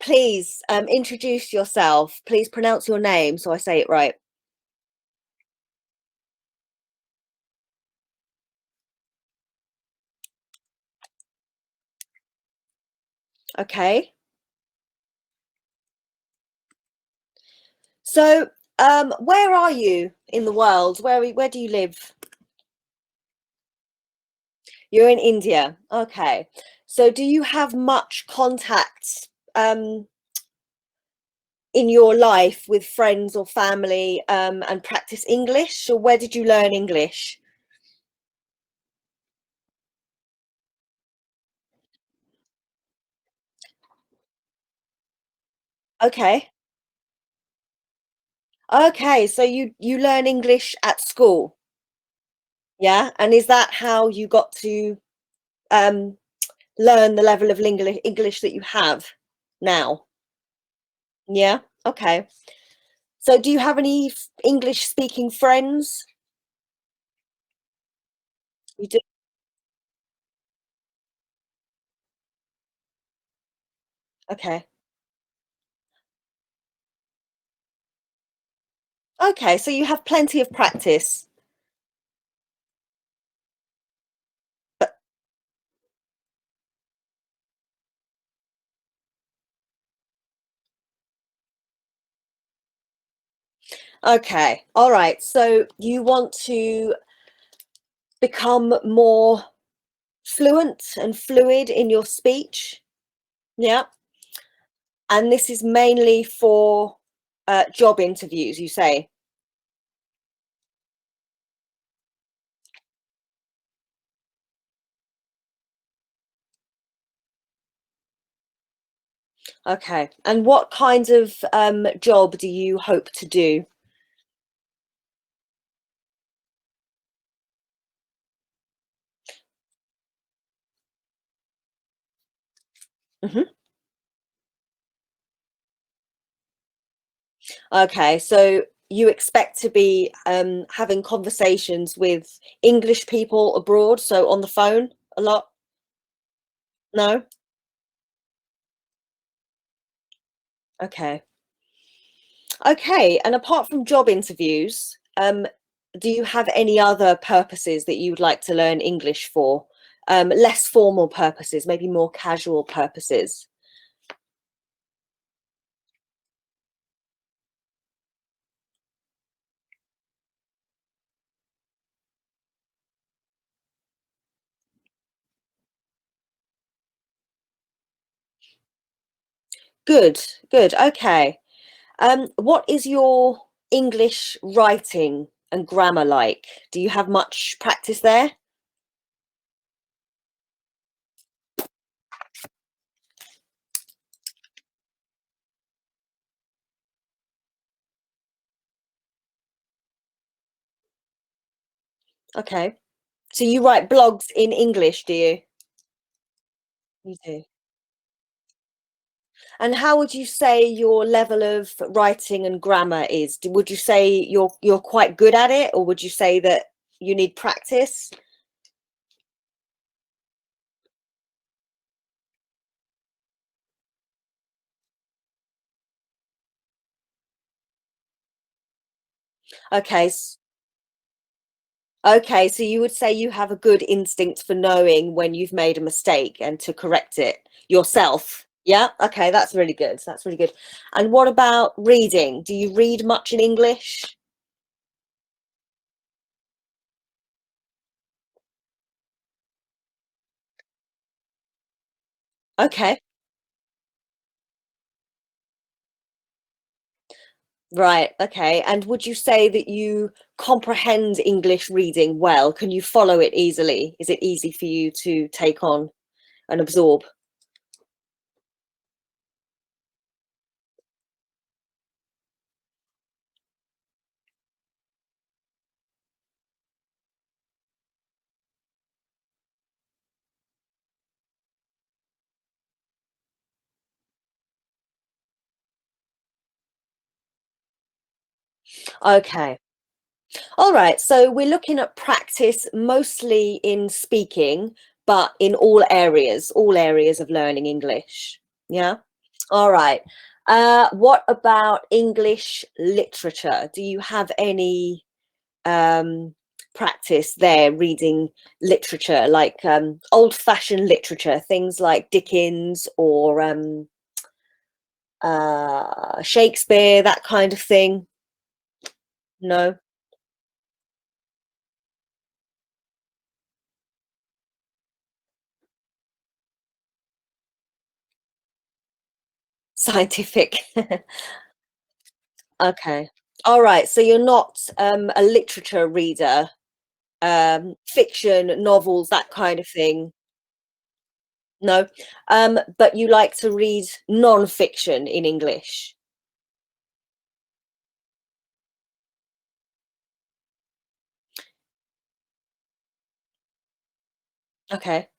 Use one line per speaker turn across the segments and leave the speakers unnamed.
please introduce yourself. Please pronounce your name so I say it right. Okay. So, where are you in the world? Where do you live? You're in India. Okay. So, do you have much contact in your life with friends or family and practice English? Or where did you learn English? Okay. Okay. So you learn English at school, yeah? And is that how you got to um, learn the level of English that you have now? Yeah. Okay. So, do you have any English speaking friends? You do. Okay. Okay. So you have plenty of practice. But okay. All right. So you want to become more fluent and fluid in your speech. Yeah. And this is mainly for job interviews, you say. Okay. And what kind of job do you hope to do? Mhm. Okay, so you expect to be having conversations with English people abroad, so on the phone a lot? No? Okay. Okay, and apart from job interviews, do you have any other purposes that you would like to learn English for? Less formal purposes, maybe more casual purposes. Good, good. Okay. What is your English writing and grammar like? Do you have much practice there? Okay. So you write blogs in English, do you? You do. And how would you say your level of writing and grammar is? Would you say you're quite good at it, or would you say that you need practice? Okay. Okay, so you would say you have a good instinct for knowing when you've made a mistake and to correct it yourself. Yeah. Okay, that's really good. That's really good. And what about reading? Do you read much in English? Okay. Right, okay. And would you say that you comprehend English reading well? Can you follow it easily? Is it easy for you to take on and absorb? Okay. All right. So we're looking at practice mostly in speaking, but in all areas of learning English. Yeah. All right. What about English literature? Do you have any um, practice there reading literature, like old-fashioned literature, things like Dickens or Shakespeare, that kind of thing? No, scientific. Okay. All right. So you're not a literature reader, fiction, novels, that kind of thing. No. But you like to read non-fiction in English. Okay.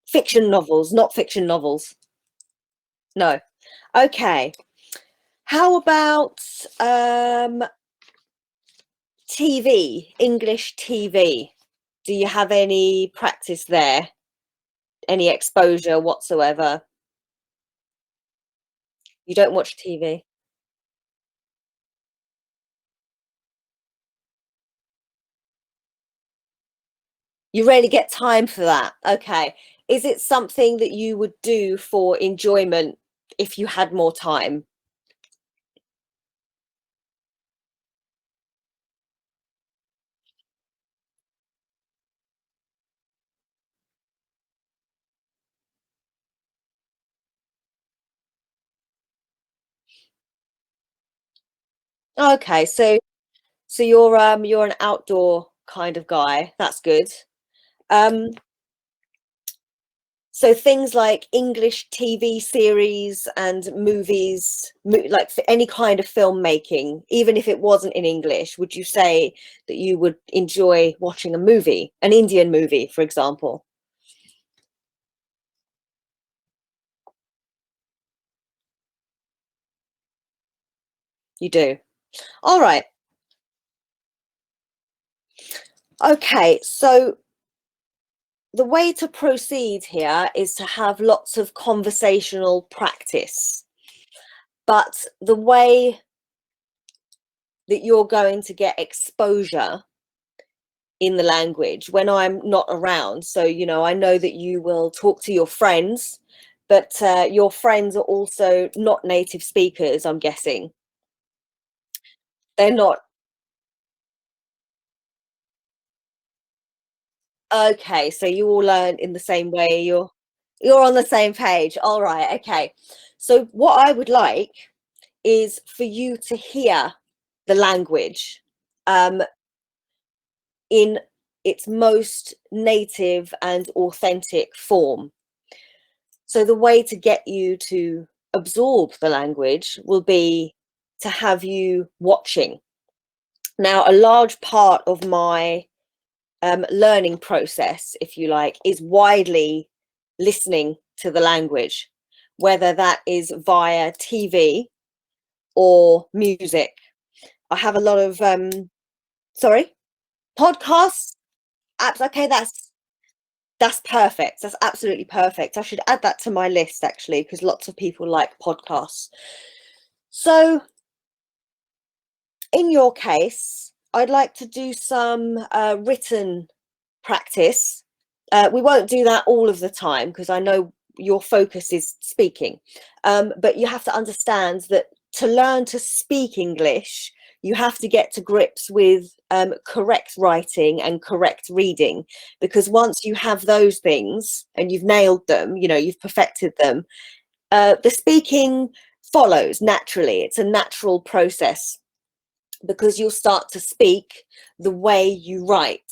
Fiction novels, not fiction novels. No. Okay. How about TV, English TV? Do you have any practice there? Any exposure whatsoever? You don't watch TV? You rarely get time for that. Okay. Is it something that you would do for enjoyment if you had more time? Okay, so you're an outdoor kind of guy. That's good. Um, so things like English TV series and movies, like for any kind of filmmaking, even if it wasn't in English, would you say that you would enjoy watching a movie, an Indian movie, for example? You do. All right. Okay, so the way to proceed here is to have lots of conversational practice. But the way that you're going to get exposure in the language when I'm not around. So, I know that you will talk to your friends, but your friends are also not native speakers, I'm guessing. They're not. Okay, so you all learn in the same way. You're on the same page. All right, okay. So what I would like is for you to hear the language um, in its most native and authentic form. So the way to get you to absorb the language will be to have you watching. Now, a large part of my learning process, if you like, is widely listening to the language, whether that is via TV or music. I have a lot of sorry, podcasts. Apps. Okay, that's perfect. That's absolutely perfect. I should add that to my list actually, because lots of people like podcasts. So, in your case, I'd like to do some written practice. We won't do that all of the time because I know your focus is speaking. But you have to understand that to learn to speak English, you have to get to grips with correct writing and correct reading. Because once you have those things and you've nailed them, you've perfected them, the speaking follows naturally. It's a natural process because you'll start to speak the way you write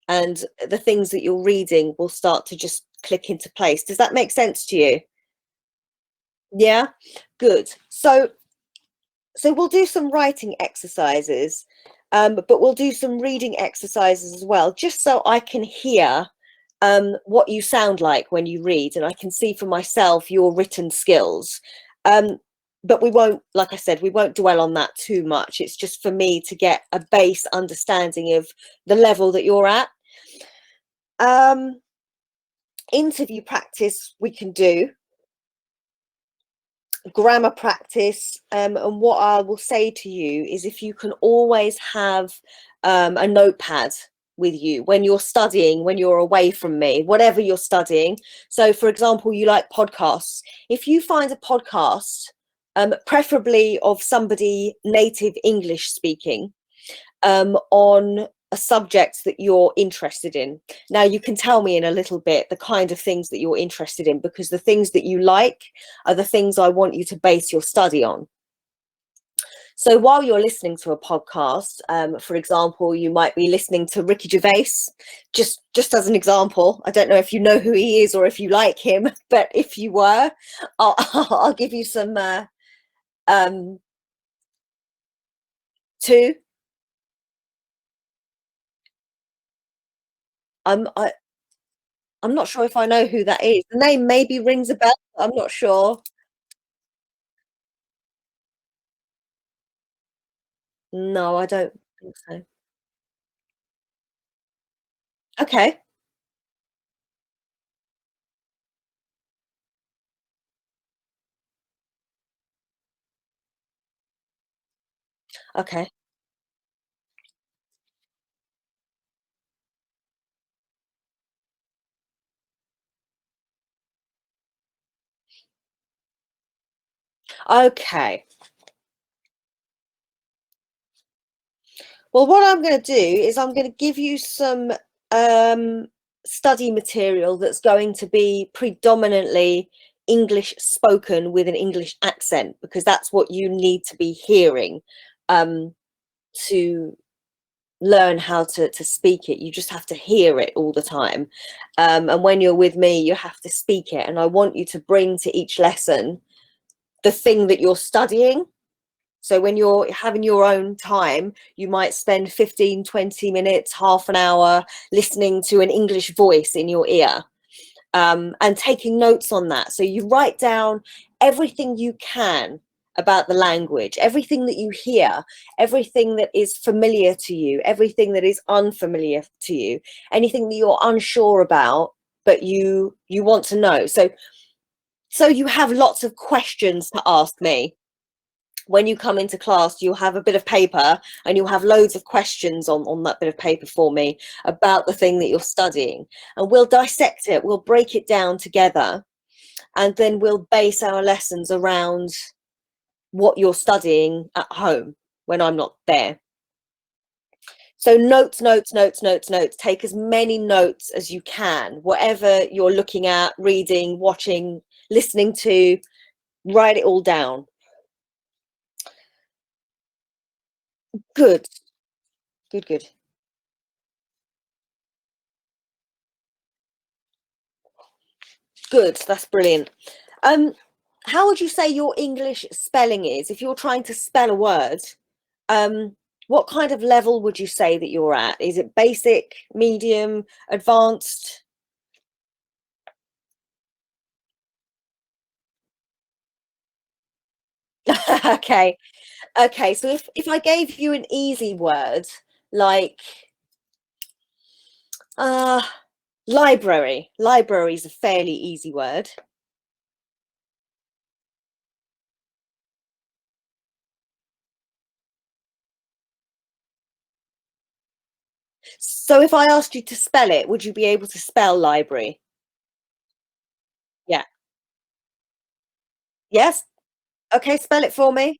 and the things that you're reading will start to just click into place. Does that make sense to you? Yeah, good. So we'll do some writing exercises, but we'll do some reading exercises as well, just so I can hear what you sound like when you read, and I can see for myself your written skills. Um, but we won't, like I said, we won't dwell on that too much. It's just for me to get a base understanding of the level that you're at. Um, Interview practice we can do, grammar practice, and what I will say to you is if you can always have a notepad with you when you're studying, when you're away from me, whatever you're studying. So, for example, you like podcasts. If you find a podcast, preferably of somebody native English speaking, on a subject that you're interested in. Now, you can tell me in a little bit the kind of things that you're interested in, because the things that you like are the things I want you to base your study on. So while you're listening to a podcast, for example, you might be listening to Ricky Gervais, just as an example. I don't know if you know who he is or if you like him, but if you were, I'll, I'll give you some two. I, I'm not sure if I know who that is. The name maybe rings a bell. I'm not sure. No, I don't think so. Okay. Okay. Okay. Well, what I'm going to do is I'm going to give you some um, study material that's going to be predominantly English spoken with an English accent, because that's what you need to be hearing um, to learn how to speak it. You just have to hear it all the time. And when you're with me, you have to speak it. And I want you to bring to each lesson the thing that you're studying. So when you're having your own time, you might spend 15, 20 minutes, half an hour listening to an English voice in your ear, and taking notes on that. So you write down everything you can about the language, everything that you hear, everything that is familiar to you, everything that is unfamiliar to you, anything that you're unsure about, but you want to know. So you have lots of questions to ask me. When you come into class, you'll have a bit of paper and you'll have loads of questions on that bit of paper for me about the thing that you're studying. And we'll dissect it, we'll break it down together, and then we'll base our lessons around what you're studying at home when I'm not there. So notes, notes, notes, notes, notes. Take as many notes as you can, whatever you're looking at, reading, watching, listening to, write it all down. Good, good, good. Good, that's brilliant. Um, how would you say your English spelling is? If you're trying to spell a word, what kind of level would you say that you're at? Is it basic, medium, advanced? Okay, okay. So if I gave you an easy word like uh library is a fairly easy word. So if I asked you to spell it, would you be able to spell library? Yeah. Yes. Okay, spell it for me.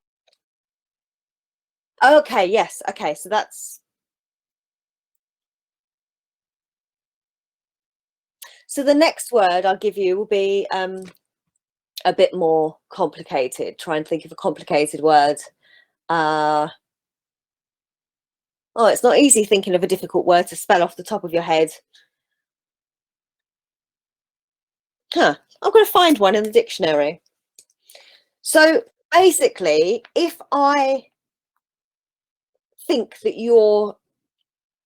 Okay, yes. Okay, so that's so the next word I'll give you will be a bit more complicated. Try and think of a complicated word. Uh, oh, it's not easy thinking of a difficult word to spell off the top of your head. Huh. I'm going to find one in the dictionary. So basically, if I think that your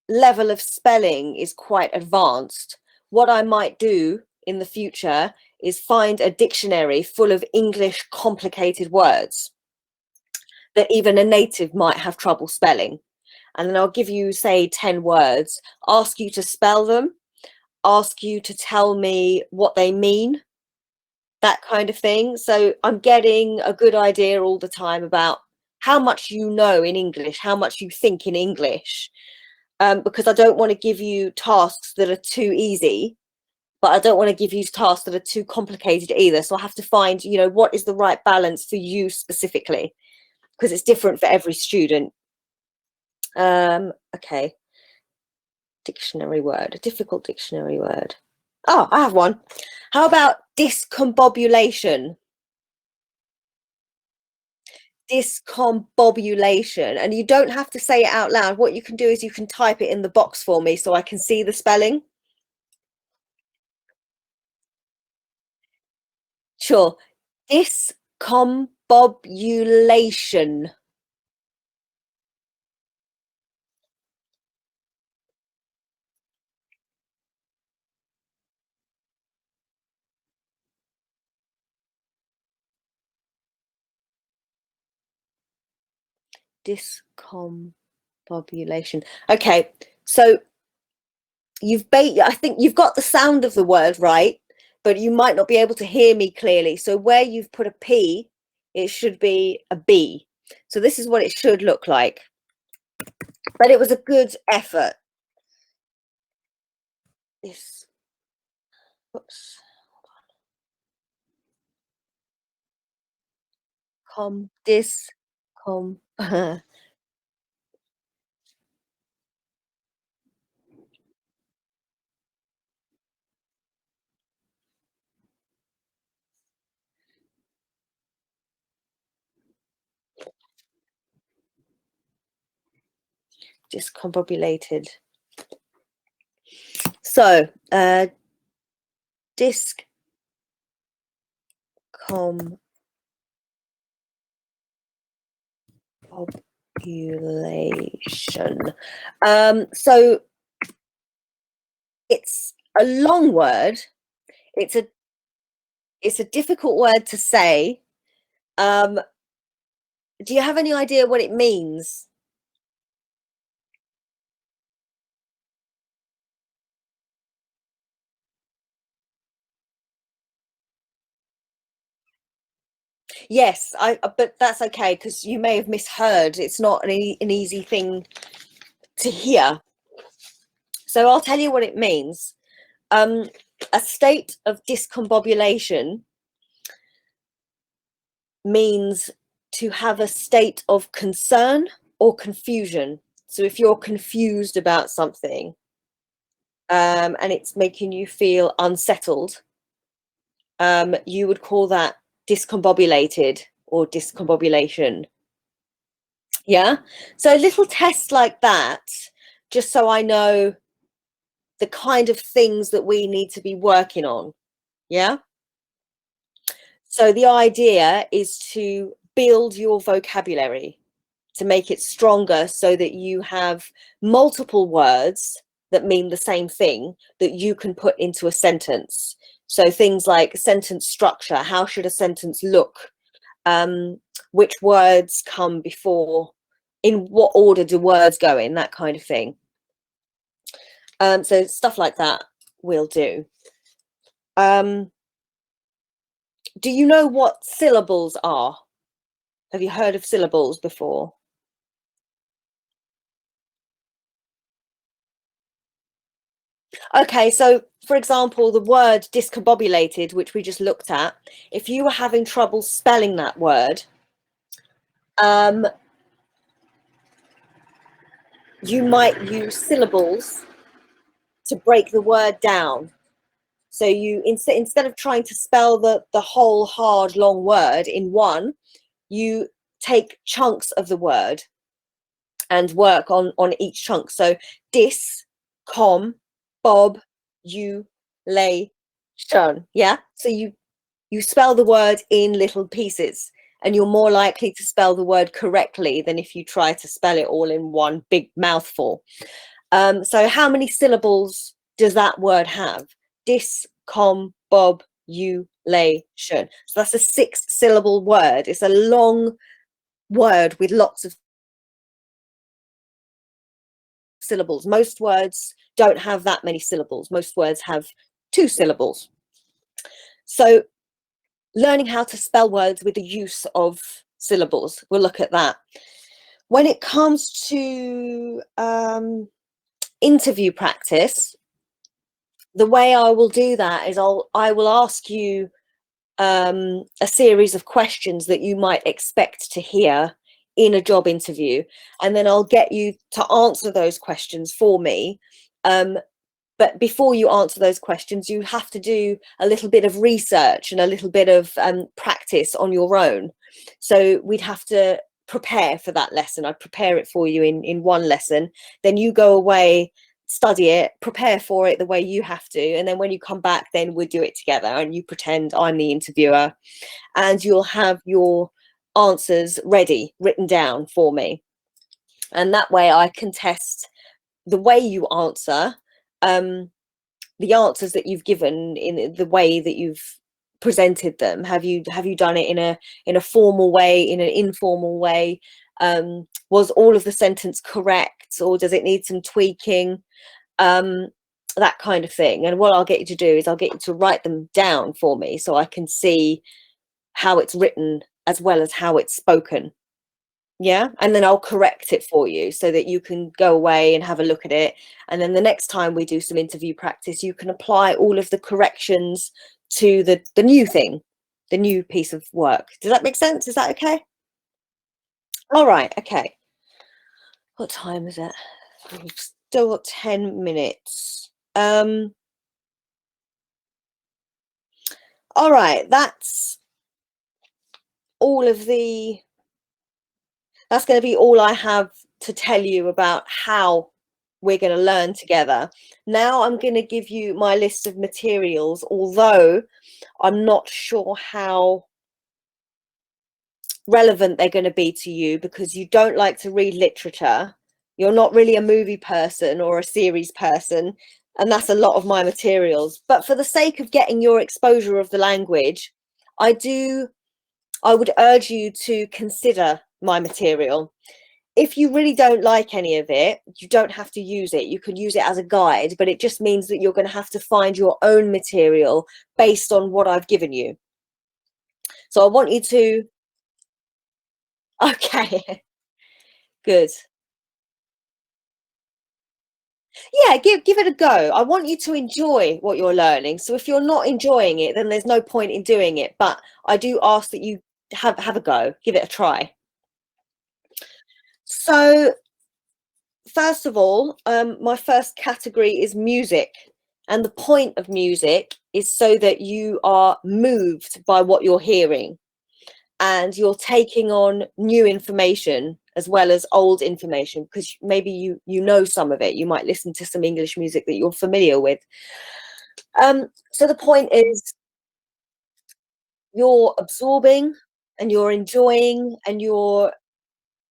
level of spelling is quite advanced, what I might do in the future is find a dictionary full of English complicated words that even a native might have trouble spelling. And then I'll give you, say, 10 words, ask you to spell them, ask you to tell me what they mean, that kind of thing. So I'm getting a good idea all the time about how much you know in English, how much you think in English, because I don't want to give you tasks that are too easy, but I don't want to give you tasks that are too complicated either. So I have to find, what is the right balance for you specifically, because it's different for every student. Okay. Dictionary word, a difficult dictionary word. Oh, I have one. How about discombobulation? Discombobulation. And you don't have to say it out loud. What you can do is you can type it in the box for me so I can see the spelling. Sure. Discombobulation. Discombobulation. Okay, so I think you've got the sound of the word right, but you might not be able to hear me clearly. So where you've put a P, it should be a B. So this is what it should look like. But it was a good effort. This, whoops, this, discombobulated. So, discombobulation. So it's a long word. It's a it's a difficult word to say. Um, do you have any idea what it means? Yes, but that's okay because you may have misheard. It's not an easy thing to hear. So I'll tell you what it means. A state of discombobulation means to have a state of concern or confusion. So if you're confused about something, and it's making you feel unsettled, you would call that discombobulated or discombobulation. Yeah. So a little test like that, just so I know the kind of things that we need to be working on. Yeah. So the idea is to build your vocabulary, to make it stronger so that you have multiple words that mean the same thing that you can put into a sentence. So things like sentence structure, how should a sentence look? Which words come before, in what order do words go in, that kind of thing. So stuff like that we'll do. Do you know what syllables are? Have you heard of syllables before? Okay, so for example, the word discombobulated, which we just looked at, if you were having trouble spelling that word, you might use syllables to break the word down. So you instead of trying to spell the whole hard long word in one, you take chunks of the word and work on each chunk. So dis, com, bob, you, lay, shun. Yeah. So you spell the word in little pieces, and you're more likely to spell the word correctly than if you try to spell it all in one big mouthful. So how many syllables does that word have? Dis, com, bob, you, lay, shun. So that's a 6-syllable word. It's a long word with lots of syllables. Most words don't have that many syllables. Most words have 2 syllables. So learning how to spell words with the use of syllables, we'll look at that. When it comes to interview practice, the way I will do that is I will ask you a series of questions that you might expect to hear in a job interview, and then I'll get you to answer those questions for me. But before you answer those questions, you have to do a little bit of research and a little bit of practice on your own. So we'd have to prepare for that lesson. I'd prepare it for you in one lesson. Then you go away, study it, prepare for it the way you have to. And then when you come back, then we'll do it together and you pretend I'm the interviewer and you'll have your answers ready, written down for me. And that way I can test the way you answer, the answers that you've given in the way that you've presented them. Have you done it in a formal way, in an informal way? Was all of the sentence correct, or does it need some tweaking? That kind of thing. And what I'll get you to do is I'll get you to write them down for me so I can see how it's written as well as how it's spoken. Yeah, and then I'll correct it for you so that you can go away and have a look at it. And then the next time we do some interview practice, you can apply all of the corrections to the new thing, the new piece of work. Does that make sense? Is that okay? All right, okay. What time is it? We've still got 10 minutes. All right, that's all of the that's going to be all I have to tell you about how we're going to learn together. Now I'm going to give you my list of materials, although I'm not sure how relevant they're going to be to you because you don't like to read literature. You're not really a movie person or a series person, and that's a lot of my materials. But for the sake of getting your exposure of the language, I would urge you to consider my material. If you really don't like any of it, you don't have to use it. You can use it as a guide, but it just means that you're going to have to find your own material based on what I've given you. So I want you to, okay, good. Yeah, give it a go. I want you to enjoy what you're learning. So if you're not enjoying it, then there's no point in doing it. But I do ask that you have a go, give it a try. So first of all, my first category is music. And the point of music is so that you are moved by what you're hearing and you're taking on new information as well as old information, because maybe you know some of it. You might listen to some English music that you're familiar with. So the point is you're absorbing and you're enjoying and you're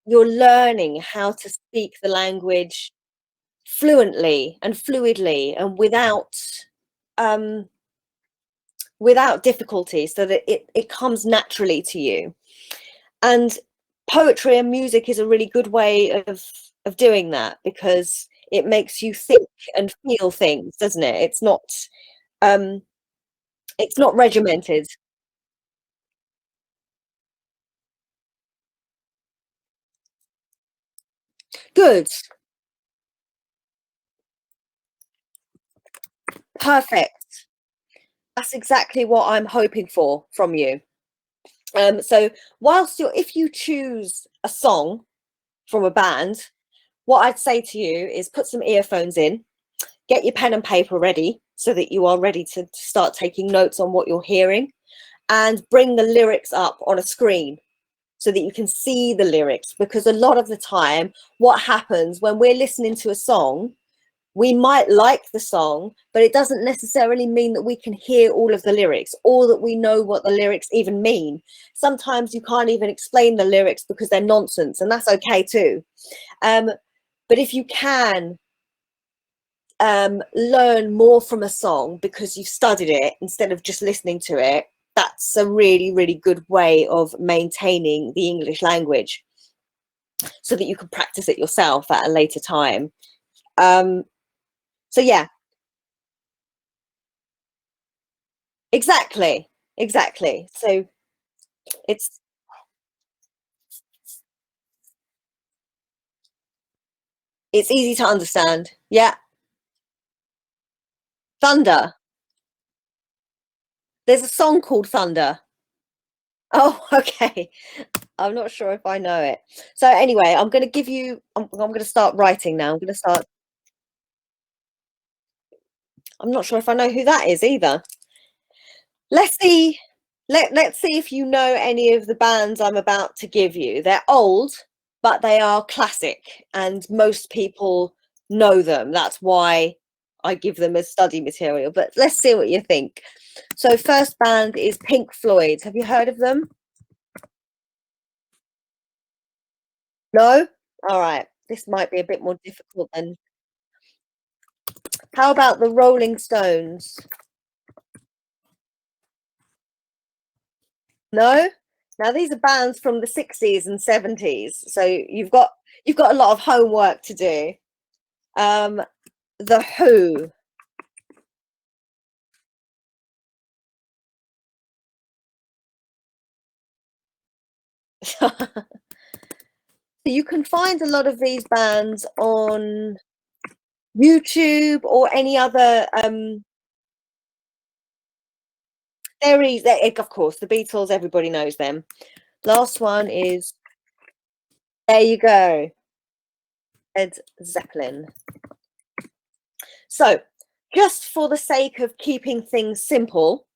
learning how to speak the language fluently and fluidly and without difficulty, so that it comes naturally to you. And poetry and music is a really good way of doing that, because it makes you think and feel things, doesn't it? It's not regimented. Good, perfect. That's exactly what I'm hoping for from you. So if you choose a song from a band, what I'd say to you is put some earphones in, get your pen and paper ready so that you are ready to start taking notes on what you're hearing, and bring the lyrics up on a screen so that you can see the lyrics. Because a lot of the time, what happens when we're listening to a song, we might like the song, but it doesn't necessarily mean that we can hear all of the lyrics or that we know what the lyrics even mean. Sometimes you can't even explain the lyrics because they're nonsense, and that's okay too. But if you can learn more from a song because you've studied it instead of just listening to it, that's a really, really good way of maintaining the English language so that you can practice it yourself at a later time. Um, so yeah, exactly, exactly. So it's it's easy to understand. Yeah, Thunder. There's a song called Thunder. Oh, okay. I'm not sure if I know it. So anyway, I'm going to give you. I'm going to start writing now. I'm going to start. I'm not sure if I know who that is either. Let's see. Let's see if you know any of the bands I'm about to give you. They're old, but they are classic, and most people know them. That's why I give them as study material. But let's see what you think. So, first band is Pink Floyd. Have you heard of them? No? All right. This might be a bit more difficult then. How about the Rolling Stones? No? Now these are bands from the 60s and 70s, so you've got a lot of homework to do. Um, the Who. You can find a lot of these bands on YouTube or any other there is of course the Beatles, everybody knows them. Last one is there you go, Led Zeppelin. So, just for the sake of keeping things simple,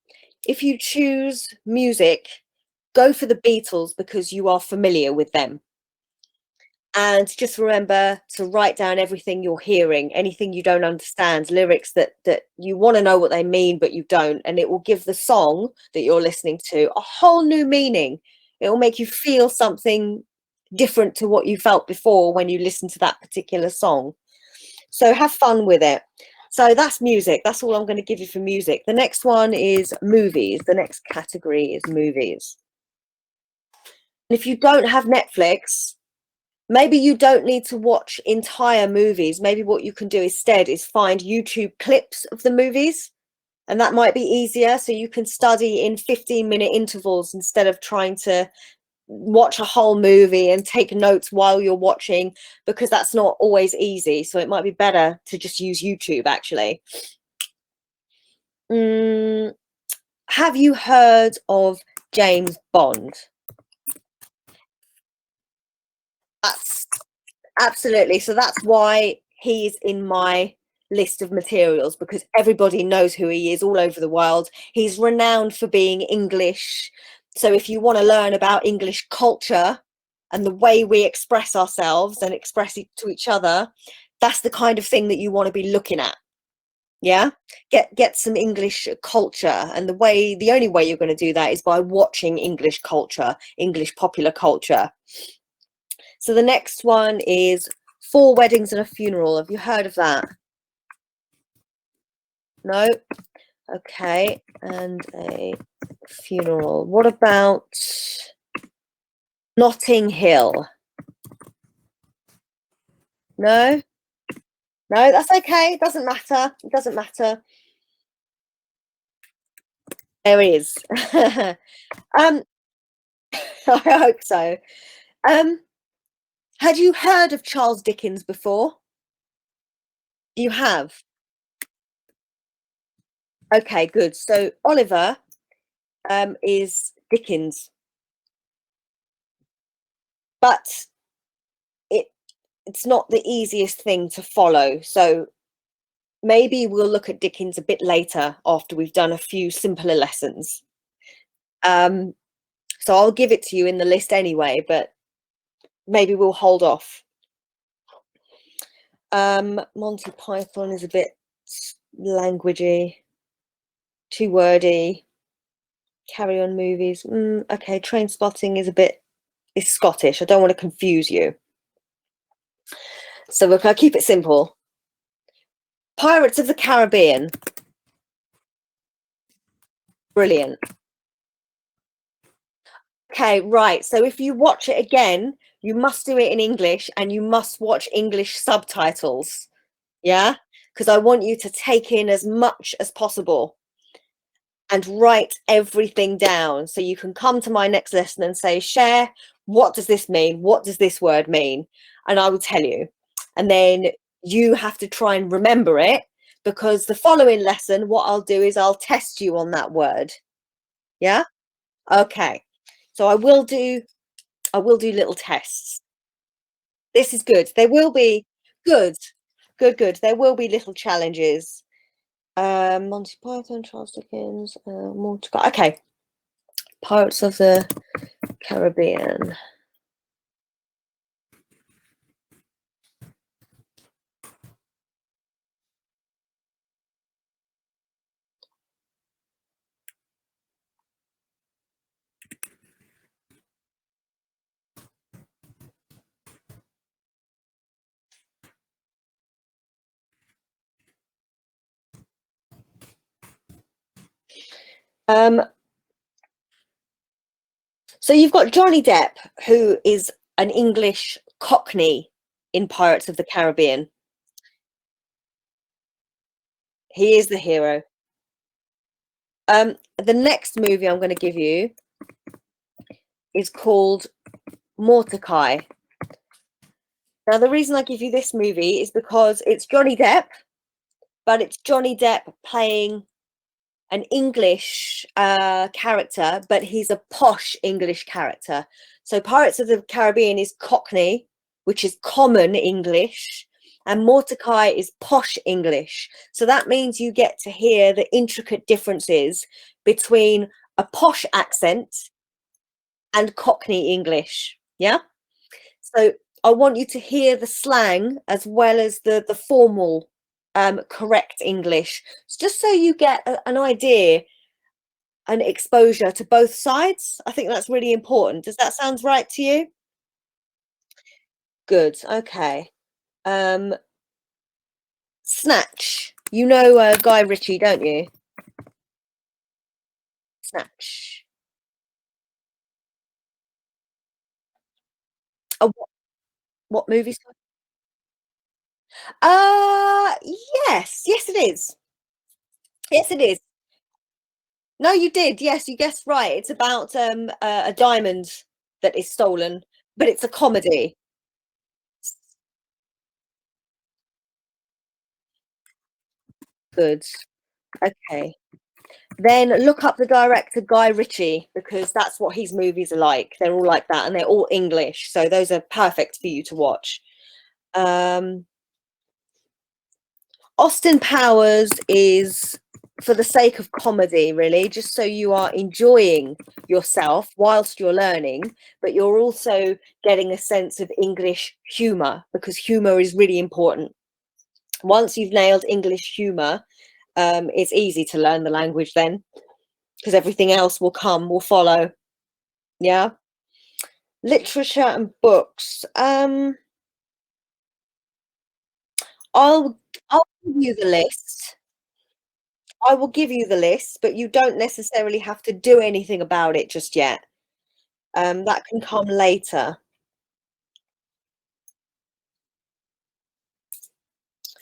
if you choose music, go for the Beatles because you are familiar with them. And just remember to write down everything you're hearing, anything you don't understand, lyrics that you want to know what they mean but you don't, and it will give the song that you're listening to a whole new meaning. It will make you feel something different to what you felt before when you listen to that particular song. So have fun with it. So that's music. That's all I'm going to give you for music. The next one is movies. The next category is movies. If you don't have Netflix, maybe you don't need to watch entire movies. Maybe what you can do instead is find YouTube clips of the movies, and that might be easier. So you can study in 15-minute intervals instead of trying to watch a whole movie and take notes while you're watching, because that's not always easy. So it might be better to just use YouTube actually. Mm, have you heard of James Bond? That's absolutely. So that's why he's in my list of materials, because everybody knows who he is all over the world. He's renowned for being English. So if you want to learn about English culture and the way we express ourselves and express it to each other, that's the kind of thing that you want to be looking at. Yeah, get some English culture, and the only way you're going to do that is by watching English culture, English popular culture. So the next one is Four Weddings and a Funeral. Have you heard of that? No? Okay. And a funeral. What about Notting Hill? No? No, that's okay. It doesn't matter. It doesn't matter. There is. um, I hope so. Um, had you heard of Charles Dickens before? You have. Okay, good. So Oliver is Dickens, but it it's not the easiest thing to follow. So maybe we'll look at Dickens a bit later after we've done a few simpler lessons. Um, so I'll give it to you in the list anyway, but maybe we'll hold off. Monty Python is a bit languagey, too wordy. Carry on movies. Okay, Train Spotting is Scottish. I don't want to confuse you. So look, I'll keep it simple. Pirates of the Caribbean. Brilliant. Okay, right. So if you watch it again, you must do it in English and you must watch English subtitles. Yeah, because I want you to take in as much as possible and write everything down so you can come to my next lesson and say, share, what does this mean? What does this word mean? And I will tell you. And then you have to try and remember it, because the following lesson, what I'll do is I'll test you on that word. Yeah. Okay. So I will do little tests. This is good. There will be good, good, good. There will be little challenges. Monty Python, Charles Dickens, Mordecai. Okay, Pirates of the Caribbean. Um, so you've got Johnny Depp, who is an English Cockney in Pirates of the Caribbean. He is the hero. The next movie I'm going to give you is called Mordecai. Now, the reason I give you this movie is because it's Johnny Depp, but it's Johnny Depp playing an English character, but he's a posh English character. So Pirates of the Caribbean is Cockney, which is common English, and Mordecai is posh English. So that means you get to hear the intricate differences between a posh accent and Cockney English. Yeah. So I want you to hear the slang as well as the formal correct English, just so you get an idea and exposure to both sides. I think that's really important. Does that sound right to you? Good. Okay. Um, Snatch. You know Guy Ritchie, don't you? Snatch. Oh, what movie? Yes, yes, it is. Yes, it is. No, you did. Yes, you guessed right. It's about a diamond that is stolen, but it's a comedy. Good. Okay. Then look up the director Guy Ritchie, because that's what his movies are like. They're all like that, and they're all English, so those are perfect for you to watch. Um, Austin Powers is for the sake of comedy, really, just so you are enjoying yourself whilst you're learning, but you're also getting a sense of English humor, because humor is really important. Once you've nailed English humor, it's easy to learn the language then, because everything else will follow. Yeah. Literature and books. I'll I'll give you the list. I will give you the list, but you don't necessarily have to do anything about it just yet. That can come later.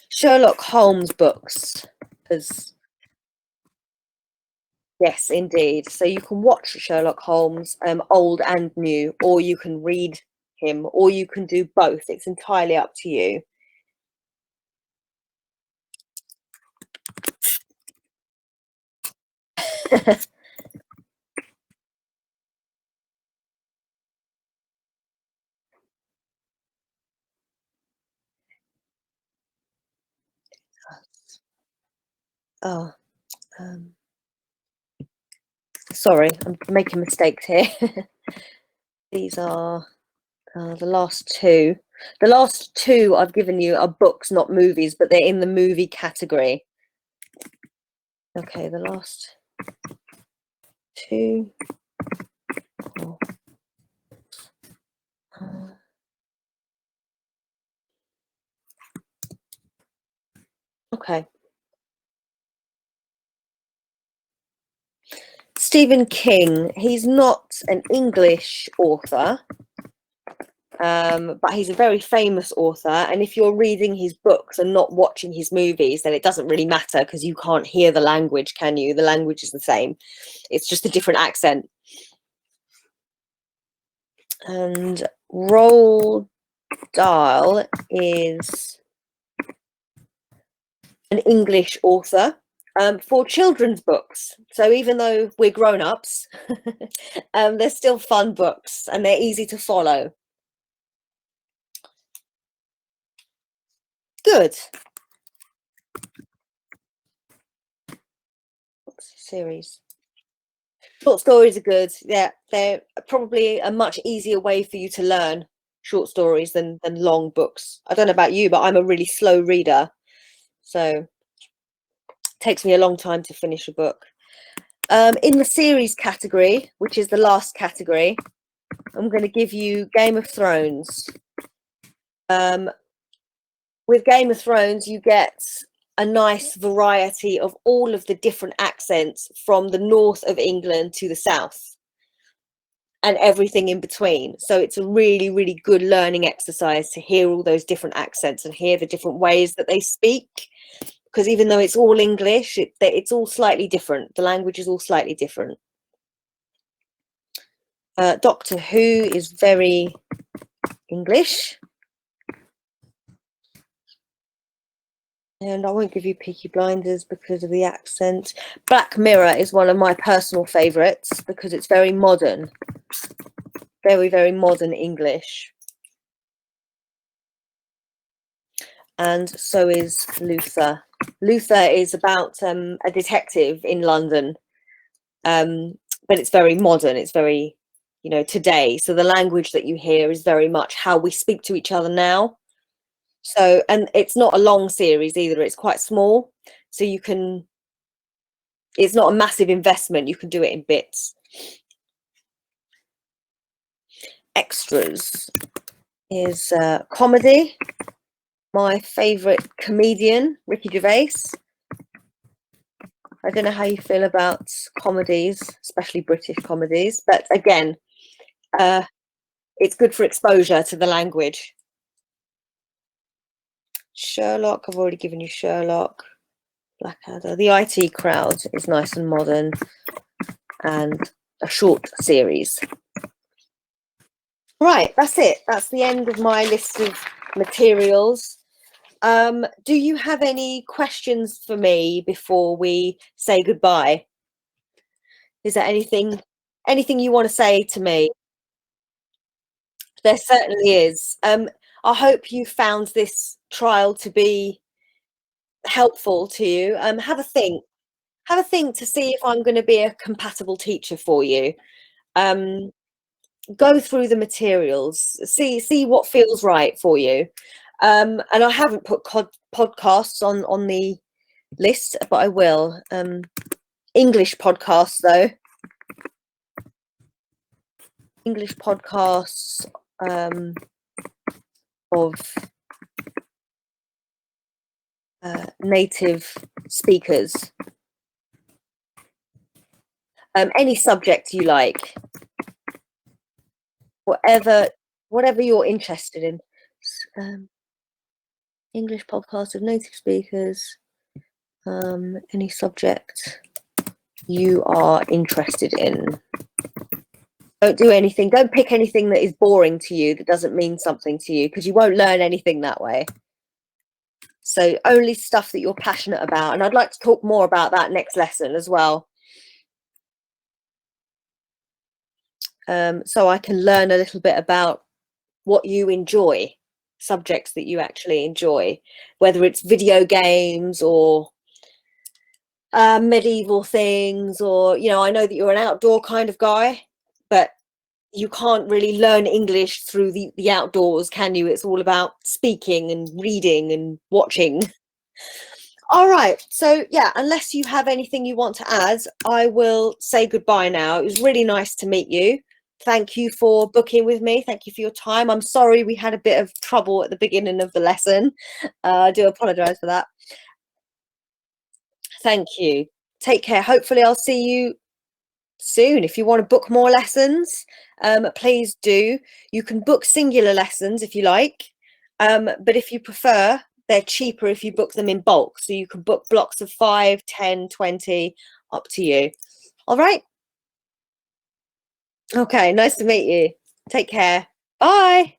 Sherlock Holmes books, because yes, indeed. So you can watch Sherlock Holmes, old and new, or you can read him, or you can do both. It's entirely up to you. Oh, um, sorry, I'm making mistakes here. These are the last two. The last two I've given you are books, not movies, but they're in the movie category. Okay, the last two. Oh, okay. Stephen King, he's not an English author, But he's a very famous author, and if you're reading his books and not watching his movies, then it doesn't really matter because you can't hear the language, can you? The language is the same. It's just a different accent. And Roald Dahl is an English author for children's books. So even though we're grown-ups, they're still fun books and they're easy to follow. Good. Series. Short stories are good. Yeah, they're probably a much easier way for you to learn short stories than long books. I don't know about you, but I'm a really slow reader, so it takes me a long time to finish a book. In the series category, which is the last category, I'm going to give you Game of Thrones. With Game of Thrones, you get a nice variety of all of the different accents from the north of England to the south and everything in between. So it's a really, really good learning exercise to hear all those different accents and hear the different ways that they speak. Because even though it's all English, it's all slightly different. The language is all slightly different. Doctor Who is very English. And I won't give you Peaky Blinders because of the accent. Black Mirror is one of my personal favourites because it's very modern. Very, very modern English. And so is Luther. Luther is about a detective in London, but it's very modern. It's very, you know, today. So the language that you hear is very much how we speak to each other now. So, and it's not a long series either. It's quite small. So you can, it's not a massive investment. You can do it in bits. Extras is comedy. My favourite comedian, Ricky Gervais. I don't know how you feel about comedies, especially British comedies, but again, it's good for exposure to the language. Sherlock, I've already given you Sherlock. Blackadder. The IT Crowd is nice and modern and a short series. Right, that's it. That's the end of my list of materials. Do you have any questions for me before we say goodbye? Is there anything you want to say to me? There certainly is. I hope you found this trial to be helpful to you. Have a think. Have a think to see if I'm going to be a compatible teacher for you. Go through the materials, see what feels right for you. And I haven't put podcasts on the list, but I will. English podcasts though. English podcasts of native speakers. Any subject you like, whatever you're interested in. English podcasts of native speakers. Any subject you are interested in. Don't do anything. Don't pick anything that is boring to you, that doesn't mean something to you, because you won't learn anything that way. So only stuff that you're passionate about. And I'd like to talk more about that next lesson as well. So I can learn a little bit about what you enjoy, subjects that you actually enjoy, whether it's video games or medieval things, or, you know, I know that you're an outdoor kind of guy, but you can't really learn English through the outdoors, can you? It's all about speaking and reading and watching. All right, so yeah, unless you have anything you want to add, I will say goodbye now. It was really nice to meet you. Thank you for booking with me. Thank you for your time. I'm sorry we had a bit of trouble at the beginning of the lesson. I do apologize for that. Thank you. Take care. Hopefully I'll see you soon. If you want to book more lessons, please do. You can book singular lessons if you like, but if you prefer, they're cheaper if you book them in bulk. So you can book blocks of 5, 10, 20, up to you. All right. Okay, nice to meet you. Take care. Bye.